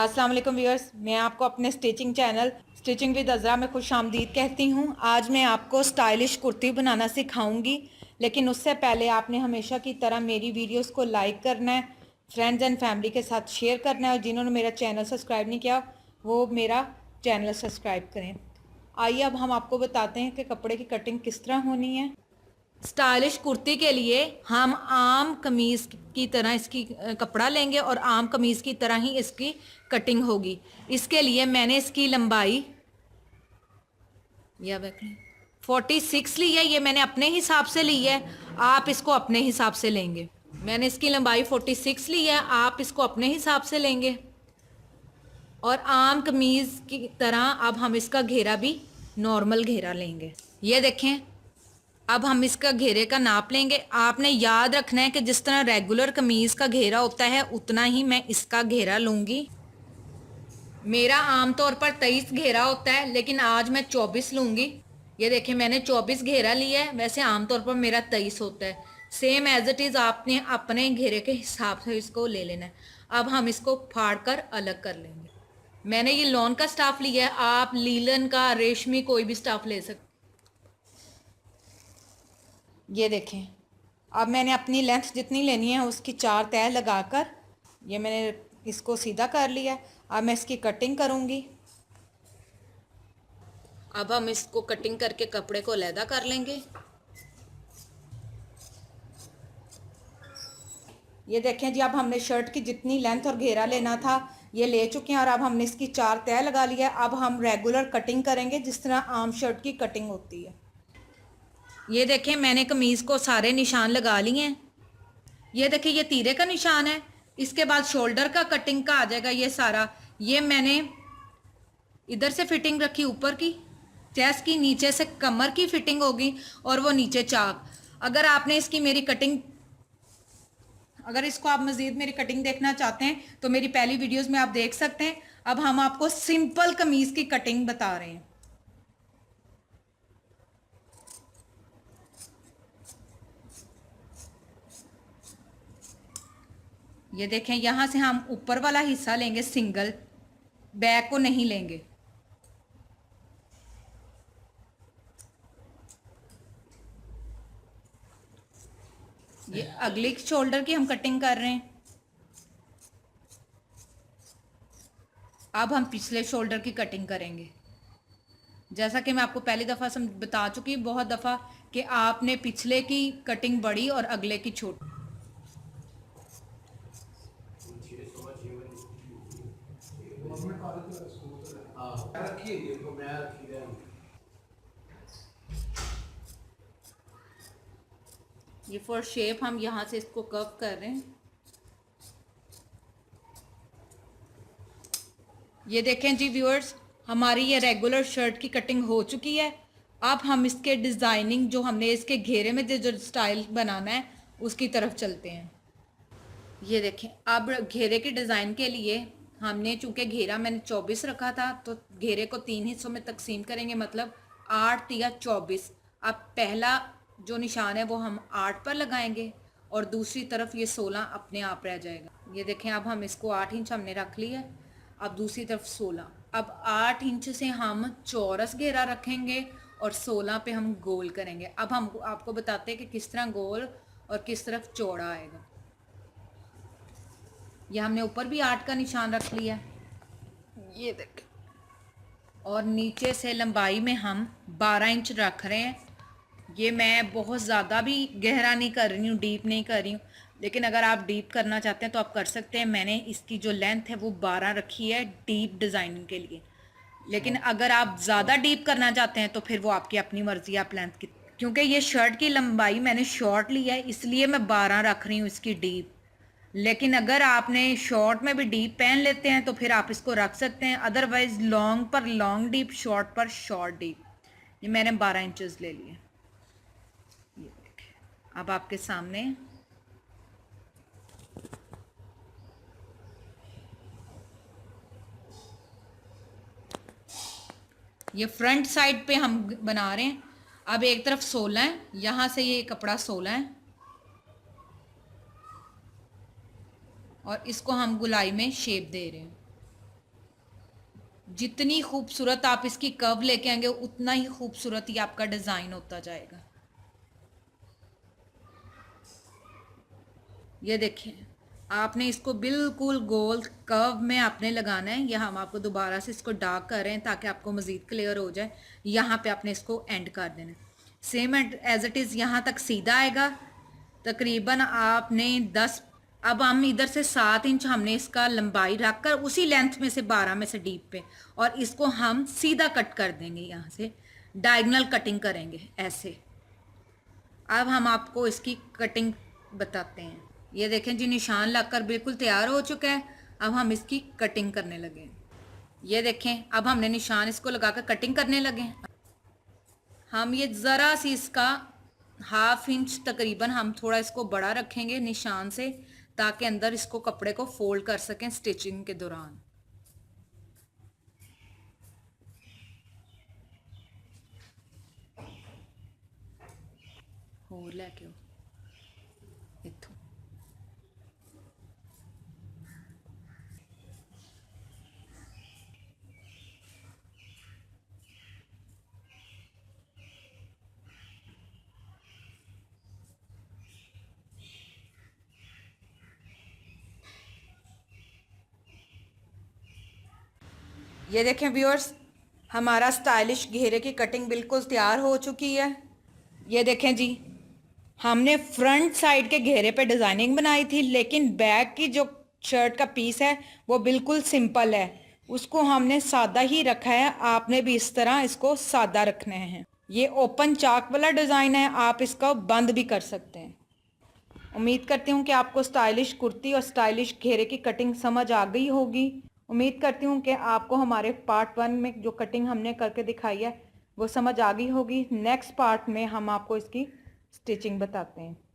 अस्सलाम वालेकुम व्यूअर्स, मैं आपको अपने stitching channel stitching with Azra में खुश आमदीद कहती हूँ। आज मैं आपको स्टाइलिश कुर्ती बनाना सिखाऊंगी, लेकिन उससे पहले आपने हमेशा की तरह मेरी वीडियोस को लाइक करना है, फ्रेंड्स एंड फैमिली के साथ शेयर करना है, और जिन्होंने मेरा चैनल सब्सक्राइब नहीं किया वो मेरा चैनल सब्सक्राइब करें। आइए अब हम आपको बताते हैं कि कपड़े की कटिंग किस तरह होनी है। स्टाइलिश कुर्ती के लिए हम आम कमीज़ की तरह इसकी कपड़ा लेंगे और आम कमीज़ की तरह ही इसकी कटिंग होगी। इसके लिए मैंने इसकी लंबाई या 46 ली है। ये मैंने अपने हिसाब से ली है, आप इसको अपने हिसाब से लेंगे। मैंने इसकी लंबाई 46 ली है, आप इसको अपने हिसाब से लेंगे। और आम कमीज़ की तरह अब हम इसका घेरा भी नॉर्मल घेरा लेंगे। ये देखें, अब हम इसका घेरे का नाप लेंगे। आपने याद रखना है कि जिस तरह रेगुलर कमीज़ का घेरा होता है उतना ही मैं इसका घेरा लूँगी। मेरा आमतौर पर 23 घेरा होता है, लेकिन आज मैं 24 लूँगी। ये देखिए, मैंने 24 घेरा लिया है, वैसे आमतौर पर मेरा 23 होता है। सेम एज इट इज़ आपने अपने घेरे के हिसाब से इसको ले लेना है। अब हम इसको फाड़ कर अलग कर लेंगे। मैंने ये लॉन का स्टाफ लिया है, आप लीलन का, रेशमी, कोई भी स्टाफ ले सकते। ये देखें, अब मैंने अपनी लेंथ जितनी लेनी है उसकी 4 तय लगाकर ये मैंने इसको सीधा कर लिया। अब मैं इसकी कटिंग करूँगी। अब हम इसको कटिंग करके कपड़े को अलहदा कर लेंगे। ये देखें जी, अब हमने शर्ट की जितनी लेंथ और घेरा लेना था ये ले चुके हैं, और अब हमने इसकी 4 तय लगा लिया। अब हम रेगुलर कटिंग करेंगे जिस तरह आम शर्ट की कटिंग होती है। ये देखें, मैंने कमीज़ को सारे निशान लगा लिए हैं। ये देखिए, ये तीरे का निशान है। इसके बाद शोल्डर का कटिंग का आ जाएगा ये सारा। ये मैंने इधर से फिटिंग रखी ऊपर की, चेस्ट की, नीचे से कमर की फिटिंग होगी, और वो नीचे चाक। अगर आपने इसकी मेरी कटिंग, अगर इसको आप मज़ीद मेरी कटिंग देखना चाहते हैं तो मेरी पहली वीडियोस में आप देख सकते हैं। अब हम आपको सिंपल कमीज़ की कटिंग बता रहे हैं। ये देखें, यहाँ से हम ऊपर वाला हिस्सा लेंगे सिंगल, बैक को नहीं लेंगे। ये अगली शोल्डर की हम कटिंग कर रहे हैं। अब हम पिछले शोल्डर की कटिंग करेंगे। जैसा कि मैं आपको पहली दफ़ा बता चुकी हूँ बहुत दफ़ा कि आपने पिछले की कटिंग बड़ी और अगले की छोटी। ये फॉर शेप हम यहाँ से इसको कर्व कर रहे हैं। ये देखें जी व्यूअर्स, हमारी ये रेगुलर शर्ट की कटिंग हो चुकी है। अब हम इसके डिज़ाइनिंग, जो हमने इसके घेरे में जो स्टाइल बनाना है उसकी तरफ चलते हैं। ये देखें, अब घेरे की डिज़ाइन के लिए हमने, चूँकि घेरा मैंने 24 रखा था, तो घेरे को 3 हिस्सों में तकसीम करेंगे, मतलब 8 या 24। अब पहला जो निशान है वो हम 8 पर लगाएंगे और दूसरी तरफ ये 16 अपने आप रह जाएगा। ये देखें, अब हम इसको 8 इंच हमने रख लिया। अब दूसरी तरफ 16। अब 8 इंच से हम चौरस घेरा रखेंगे और 16 पे हम गोल करेंगे। अब हम आपको बताते हैं कि किस तरह गोल और किस तरफ चौड़ा आएगा। यह हमने ऊपर भी 8 का निशान रख लिया, ये देखें, और नीचे से लंबाई में हम 12 इंच रख रहे हैं। ये मैं बहुत ज़्यादा भी गहरा नहीं कर रही हूँ, डीप नहीं कर रही हूँ, लेकिन अगर आप डीप करना चाहते हैं तो आप कर सकते हैं। मैंने इसकी जो लेंथ है वो 12 रखी है डीप डिज़ाइनिंग के लिए, लेकिन अगर आप ज़्यादा डीप करना चाहते हैं तो फिर वो आपकी अपनी मर्ज़ी, आप लेंथ की। क्योंकि ये शर्ट की लंबाई मैंने शॉर्ट ली है इसलिए मैं 12 रख रही हूँ इसकी डीप। लेकिन अगर आपने शॉर्ट में भी डीप पहन लेते हैं तो फिर आप इसको रख सकते हैं, अदरवाइज लॉन्ग पर लॉन्ग डीप, शॉर्ट पर शॉर्ट डीप। ये मैंने 12 इंचेस ले लिए। ये देखिए, अब आपके सामने ये फ्रंट साइड पे हम बना रहे हैं। अब एक तरफ 16 है, यहाँ से ये कपड़ा 16 है और इसको हम गुलाई में शेप दे रहे हैं। जितनी खूबसूरत आप इसकी कर्व लेके आएंगे उतना ही खूबसूरत ये आपका डिज़ाइन होता जाएगा। ये देखिए, आपने इसको बिल्कुल गोल कर्व में आपने लगाना है। यहाँ हम आपको दोबारा से इसको डार्क कर रहे हैं ताकि आपको मज़ीद क्लियर हो जाए। यहाँ पे आपने इसको एंड कर देना है। सेम एज इट इज़ यहाँ तक सीधा आएगा। तकरीबन आपने 10, अब हम इधर से 7 इंच हमने इसका लंबाई रख कर उसी लेंथ में से 12 में से डीप पे, और इसको हम सीधा कट कर देंगे। यहाँ से डायगोनल कटिंग करेंगे ऐसे। अब हम आपको इसकी कटिंग बताते हैं। ये देखें जी, निशान लगकर बिल्कुल तैयार हो चुका है। अब हम इसकी कटिंग करने लगे। ये देखें, अब हमने निशान इसको लगाकर कटिंग करने लगे। हम ये ज़रा सी इसका 1/2 इंच तकरीबन हम थोड़ा इसको बड़ा रखेंगे निशान से, ताकि अंदर इसको कपड़े को फोल्ड कर सकें स्टिचिंग के दौरान। होर लैके आओ इत्थों। ये देखें व्यूअर्स, हमारा स्टाइलिश घेरे की कटिंग बिल्कुल तैयार हो चुकी है। ये देखें जी, हमने फ्रंट साइड के घेरे पे डिज़ाइनिंग बनाई थी, लेकिन बैक की जो शर्ट का पीस है वो बिल्कुल सिंपल है। उसको हमने सादा ही रखा है। आपने भी इस तरह इसको सादा रखने हैं। ये ओपन चाक वाला डिज़ाइन है, आप इसका बंद भी कर सकते हैं। उम्मीद करती हूँ कि आपको स्टाइलिश कुर्ती और स्टाइलिश घेरे की कटिंग समझ आ गई होगी। उम्मीद करती हूँ कि आपको हमारे पार्ट 1 में जो कटिंग हमने करके दिखाई है वो समझ आ गई होगी। नेक्स्ट पार्ट में हम आपको इसकी स्टिचिंग बताते हैं।